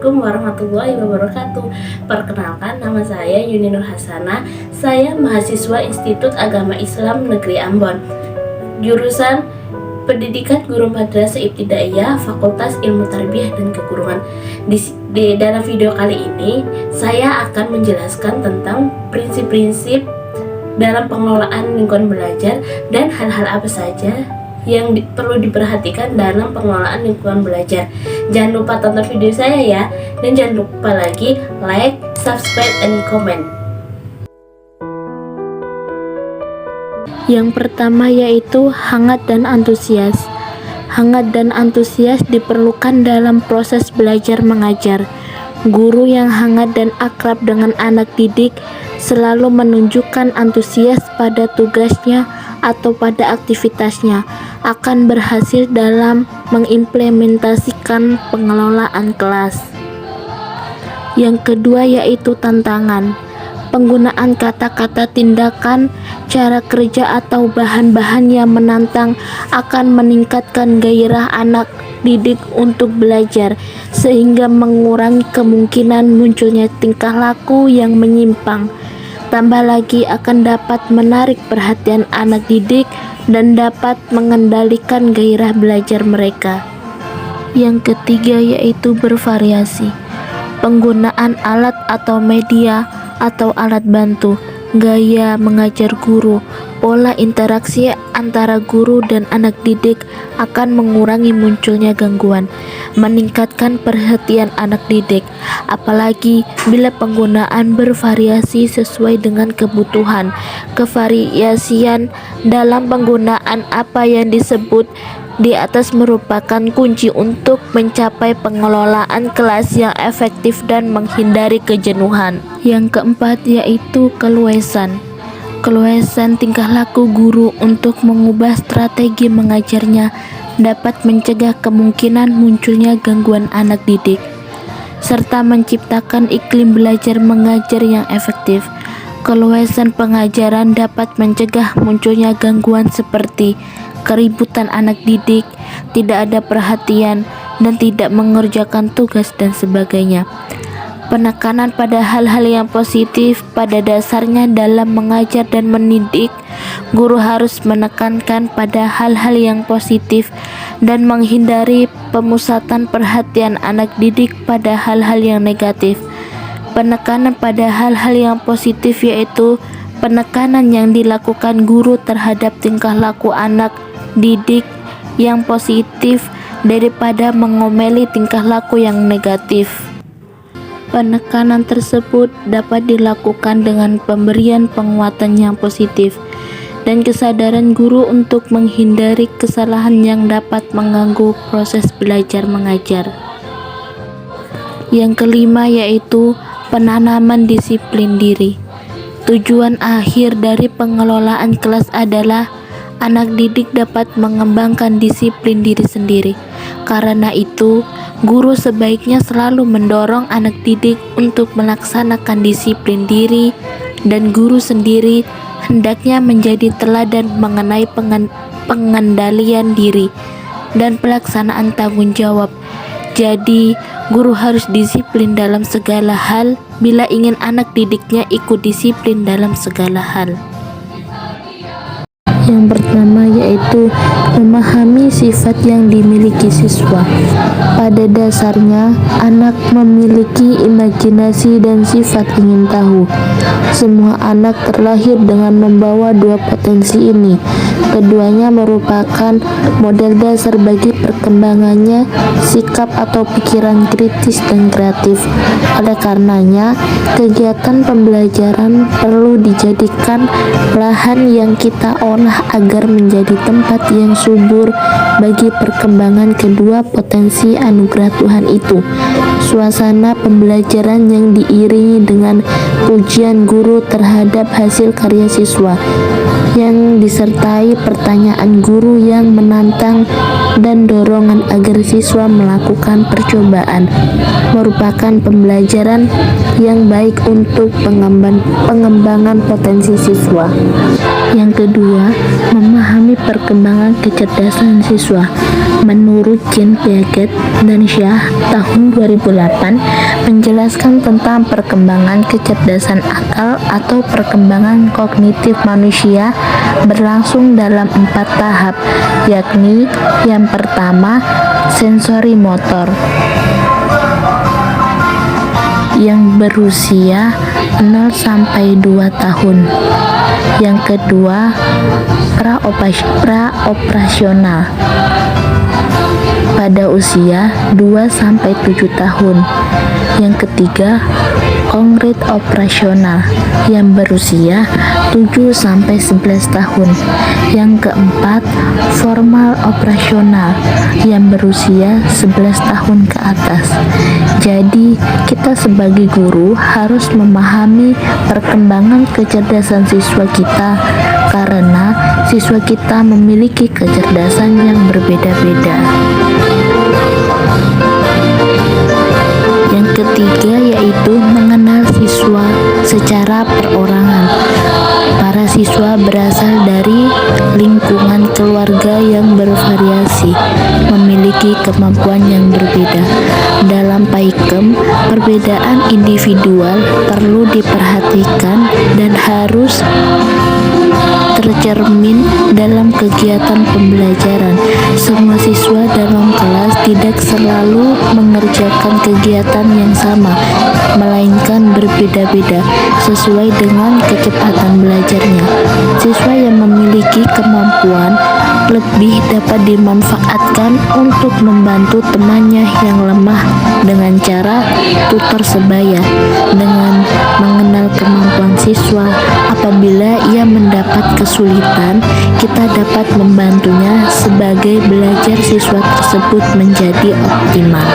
Assalamualaikum warahmatullahi wabarakatuh. Perkenalkan, nama saya Yuni Nur Hasanah. Saya mahasiswa Institut Agama Islam Negeri Ambon, jurusan Pendidikan Guru Madrasah Ibtidaiyah, Fakultas Ilmu Tarbiyah dan Keguruan. Di dalam video kali ini, saya akan menjelaskan tentang prinsip-prinsip dalam pengelolaan lingkungan belajar dan hal-hal apa saja yang perlu diperhatikan dalam pengelolaan lingkungan belajar. Jangan lupa tonton video saya ya, dan jangan lupa lagi like, subscribe, and comment. Yang pertama yaitu hangat dan antusias. Hangat dan antusias diperlukan dalam proses belajar mengajar. Guru yang hangat dan akrab dengan anak didik selalu menunjukkan antusias pada tugasnya atau pada aktivitasnya, akan berhasil dalam mengimplementasikan pengelolaan kelas. Yang kedua yaitu tantangan. Penggunaan kata-kata, tindakan, cara kerja atau bahan-bahan yang menantang akan meningkatkan gairah anak didik untuk belajar, sehingga mengurangi kemungkinan munculnya tingkah laku yang menyimpang. Tambah lagi akan dapat menarik perhatian anak didik dan dapat mengendalikan gairah belajar mereka. Yang ketiga yaitu bervariasi. Penggunaan alat atau media atau alat bantu, gaya mengajar guru, pola interaksi antara guru dan anak didik akan mengurangi munculnya gangguan, meningkatkan perhatian anak didik, apalagi bila penggunaan bervariasi sesuai dengan kebutuhan. Kevariasian dalam penggunaan apa yang disebut di atas merupakan kunci untuk mencapai pengelolaan kelas yang efektif dan menghindari kejenuhan. Yang keempat yaitu keluasan. Keluasan tingkah laku guru untuk mengubah strategi mengajarnya dapat mencegah kemungkinan munculnya gangguan anak didik, serta menciptakan iklim belajar mengajar yang efektif. Keluasan pengajaran dapat mencegah munculnya gangguan seperti keributan anak didik, tidak ada perhatian, dan tidak mengerjakan tugas dan sebagainya. Penekanan pada hal-hal yang positif pada dasarnya dalam mengajar dan mendidik, guru harus menekankan pada hal-hal yang positif dan menghindari pemusatan perhatian anak didik pada hal-hal yang negatif. Penekanan pada hal-hal yang positif yaitu penekanan yang dilakukan guru terhadap tingkah laku anak didik yang positif daripada mengomeli tingkah laku yang negatif. Penekanan tersebut dapat dilakukan dengan pemberian penguatan yang positif dan kesadaran guru untuk menghindari kesalahan yang dapat mengganggu proses belajar mengajar. Yang kelima yaitu penanaman disiplin diri. Tujuan akhir dari pengelolaan kelas adalah anak didik dapat mengembangkan disiplin diri sendiri. Karena itu, guru sebaiknya selalu mendorong anak didik untuk melaksanakan disiplin diri, dan guru sendiri hendaknya menjadi teladan mengenai pengendalian diri dan pelaksanaan tanggung jawab. Jadi, guru harus disiplin dalam segala hal bila ingin anak didiknya ikut disiplin dalam segala hal. Yang pertama yaitu memahami sifat yang dimiliki siswa. Pada dasarnya, anak memiliki imajinasi dan sifat ingin tahu. Semua anak terlahir dengan membawa dua potensi ini. Keduanya merupakan model dasar bagi perkembangannya, sikap atau pikiran kritis dan kreatif. Oleh karenanya, kegiatan pembelajaran perlu dijadikan lahan yang kita olah agar menjadi tempat yang subur bagi perkembangan kedua potensi anugerah Tuhan itu. Suasana pembelajaran yang diiringi dengan pujian guru terhadap hasil karya siswa, yang disertai pertanyaan guru yang menantang dan dorongan agar siswa melakukan percobaan merupakan pembelajaran yang baik untuk pengembangan potensi siswa. Yang kedua, memahami perkembangan kecerdasan siswa. Menurut Jean Piaget dan Shah tahun 2008 menjelaskan tentang perkembangan kecerdasan akal atau perkembangan kognitif manusia berlangsung dalam 4 tahap, yakni yang pertama sensori motor yang berusia 0 sampai 2 tahun. Yang kedua praoperasional pada usia 2 sampai 7 tahun. Yang ketiga konkret operasional yang berusia 7 sampai 11 tahun. Yang keempat formal operasional yang berusia 11 tahun ke atas. Jadi kita sebagai guru harus memahami perkembangan kecerdasan siswa kita karena siswa kita memiliki kecerdasan yang berbeda-beda. Yang ketiga yaitu mengenal siswa secara perorangan. Para siswa berasal dari lingkungan keluarga yang bervariasi, memiliki kemampuan yang berbeda. Dalam PAIKEM, perbedaan individual perlu diperhatikan dan harus tercermin dalam kegiatan pembelajaran. Semua siswa dalam kelas tidak selalu mengerjakan kegiatan yang sama, melainkan berbeda-beda sesuai dengan kecepatan belajarnya. Siswa yang memiliki kemampuan lebih dapat dimanfaatkan untuk membantu temannya yang lemah dengan cara tutor sebaya. Dengan mengenal kemampuan siswa, apabila ia mendapat kesulitan, kita dapat membantunya sebagai belajar siswa tersebut menjadi optimal.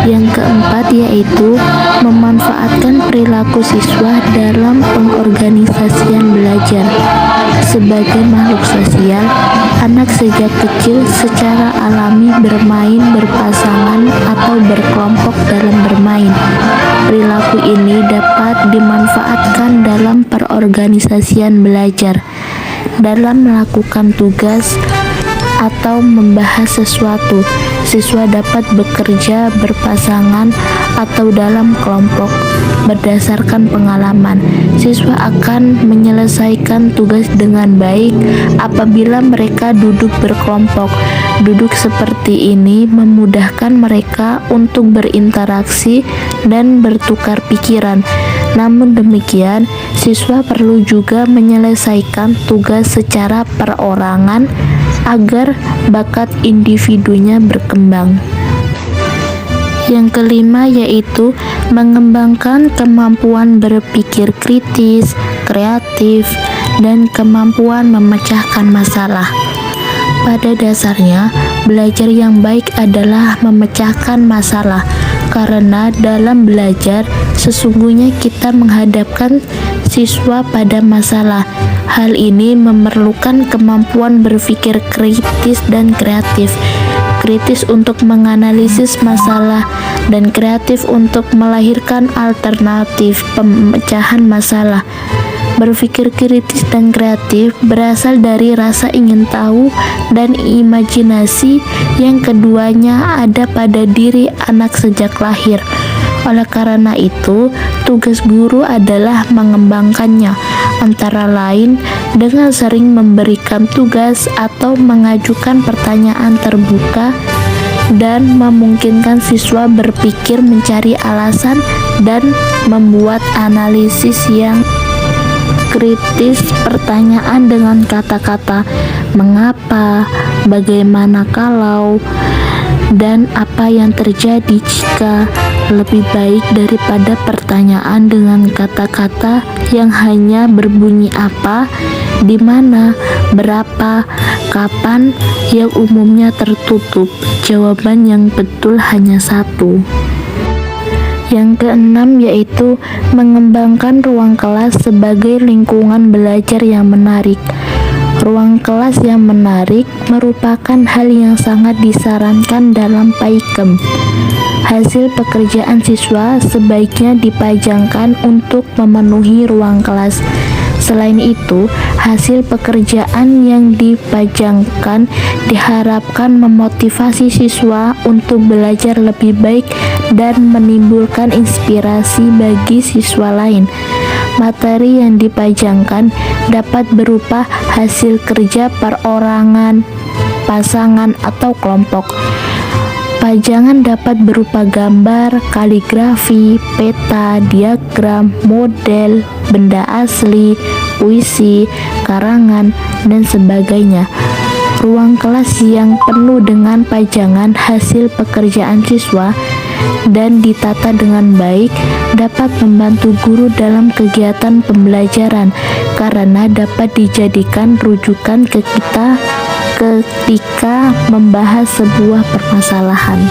Yang keempat yaitu memanfaatkan perilaku siswa dalam pengorganisasian belajar. Sebagai makhluk sosial, anak sejak kecil secara alami bermain berpasangan atau berkelompok dalam bermain. Perilaku ini dapat dimanfaatkan dalam perorganisasian belajar. Dalam melakukan tugas atau membahas sesuatu, siswa dapat bekerja berpasangan atau dalam kelompok. Berdasarkan pengalaman, siswa akan menyelesaikan tugas dengan baik apabila mereka duduk berkelompok. Duduk seperti ini memudahkan mereka untuk berinteraksi dan bertukar pikiran. Namun demikian, siswa perlu juga menyelesaikan tugas secara perorangan agar bakat individunya berkembang. Yang kelima yaitu mengembangkan kemampuan berpikir kritis, kreatif, dan kemampuan memecahkan masalah. Pada dasarnya, belajar yang baik adalah memecahkan masalah, karena dalam belajar sesungguhnya kita menghadapkan siswa pada masalah. Hal ini memerlukan kemampuan berpikir kritis dan kreatif. Kritis untuk menganalisis masalah dan kreatif untuk melahirkan alternatif pemecahan masalah. Berpikir kritis dan kreatif berasal dari rasa ingin tahu dan imajinasi yang keduanya ada pada diri anak sejak lahir. Oleh karena itu, tugas guru adalah mengembangkannya, antara lain dengan sering memberikan tugas atau mengajukan pertanyaan terbuka dan memungkinkan siswa berpikir mencari alasan dan membuat analisis yang kritis pertanyaan dengan kata-kata mengapa, bagaimana kalau, dan apa yang terjadi jika lebih baik daripada pertanyaan dengan kata-kata yang hanya berbunyi apa, di mana, berapa, kapan, yang umumnya tertutup. Jawaban yang betul hanya satu. Yang keenam yaitu mengembangkan ruang kelas sebagai lingkungan belajar yang menarik. Ruang kelas yang menarik merupakan hal yang sangat disarankan dalam PAIKEM. Hasil pekerjaan siswa sebaiknya dipajangkan untuk memenuhi ruang kelas. Selain itu, hasil pekerjaan yang dipajangkan diharapkan memotivasi siswa untuk belajar lebih baik dan menimbulkan inspirasi bagi siswa lain. Materi yang dipajangkan dapat berupa hasil kerja perorangan, pasangan, atau kelompok. Pajangan dapat berupa gambar, kaligrafi, peta, diagram, model, benda asli, puisi, karangan, dan sebagainya. Ruang kelas yang penuh dengan pajangan hasil pekerjaan siswa dan ditata dengan baik dapat membantu guru dalam kegiatan pembelajaran karena dapat dijadikan rujukan ke kita ketika membahas sebuah permasalahan.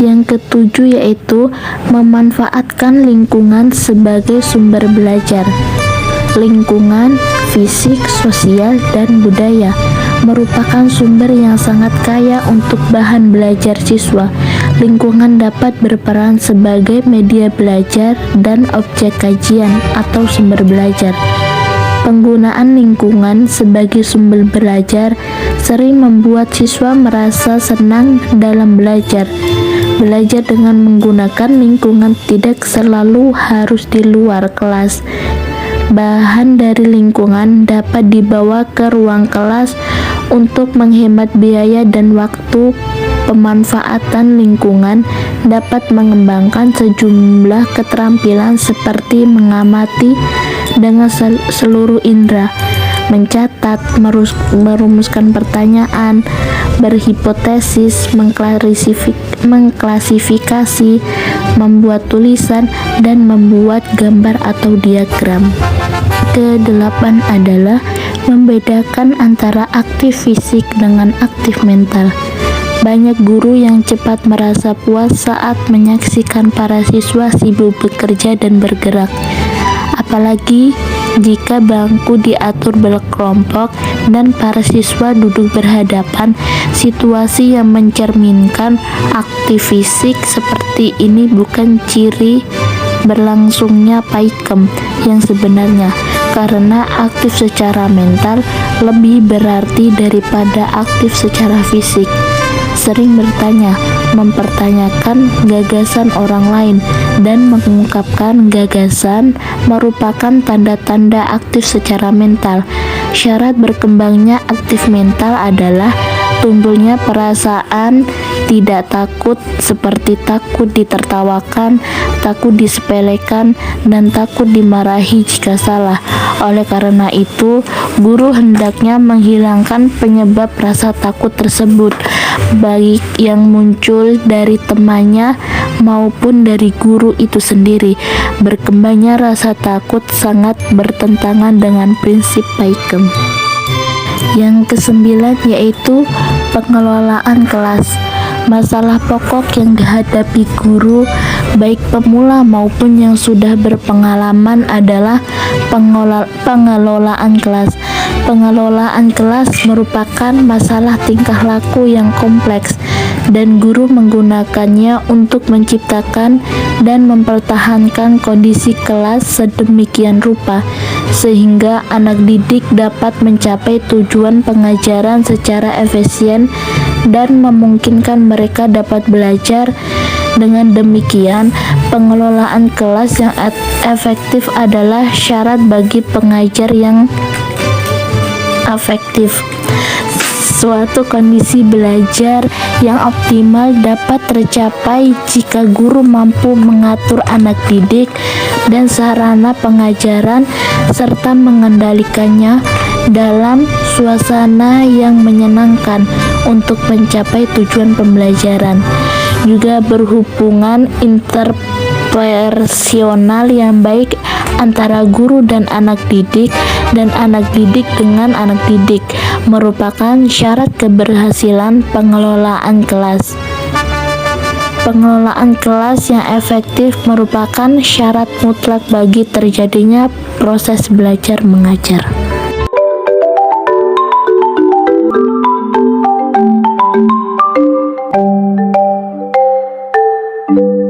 Yang ketujuh yaitu memanfaatkan lingkungan sebagai sumber belajar. Lingkungan, fisik, sosial, dan budaya merupakan sumber yang sangat kaya untuk bahan belajar siswa. Lingkungan dapat berperan sebagai media belajar dan objek kajian atau sumber belajar. Penggunaan lingkungan sebagai sumber belajar sering membuat siswa merasa senang dalam belajar. Belajar dengan menggunakan lingkungan tidak selalu harus di luar kelas. Bahan dari lingkungan dapat dibawa ke ruang kelas untuk menghemat biaya dan waktu. Pemanfaatan lingkungan dapat mengembangkan sejumlah keterampilan seperti mengamati dengan seluruh indera, mencatat, merumuskan pertanyaan, berhipotesis, mengklasifikasi, membuat tulisan, dan membuat gambar atau diagram. Kedelapan adalah membedakan antara aktif fisik dengan aktif mental. Banyak guru yang cepat merasa puas saat menyaksikan para siswa sibuk bekerja dan bergerak. Apalagi jika bangku diatur berkelompok dan para siswa duduk berhadapan, situasi yang mencerminkan aktif fisik seperti ini bukan ciri berlangsungnya PAIKEM yang sebenarnya, karena aktif secara mental lebih berarti daripada aktif secara fisik. Sering bertanya, mempertanyakan gagasan orang lain, dan mengungkapkan gagasan merupakan tanda-tanda aktif secara mental. Syarat berkembangnya aktif mental adalah tumbuhnya perasaan tidak takut seperti takut ditertawakan, takut disepelekan, dan takut dimarahi jika salah. Oleh karena itu, guru hendaknya menghilangkan penyebab rasa takut tersebut, baik yang muncul dari temannya maupun dari guru itu sendiri. Berkembangnya rasa takut sangat bertentangan dengan prinsip PAIKEM. Yang kesembilan yaitu pengelolaan kelas. Masalah pokok yang dihadapi guru, baik pemula maupun yang sudah berpengalaman, adalah pengelolaan kelas. Pengelolaan kelas merupakan masalah tingkah laku yang kompleks, dan guru menggunakannya untuk menciptakan dan mempertahankan kondisi kelas sedemikian rupa sehingga anak didik dapat mencapai tujuan pengajaran secara efisien dan memungkinkan mereka dapat belajar. Dengan demikian, pengelolaan kelas yang efektif adalah syarat bagi pengajar yang efektif. Suatu kondisi belajar yang optimal dapat tercapai jika guru mampu mengatur anak didik dan sarana pengajaran serta mengendalikannya dalam suasana yang menyenangkan untuk mencapai tujuan pembelajaran. Juga berhubungan interpersonal yang baik antara guru dan anak didik dengan anak didik merupakan syarat keberhasilan pengelolaan kelas. Pengelolaan kelas yang efektif merupakan syarat mutlak bagi terjadinya proses belajar mengajar. Thank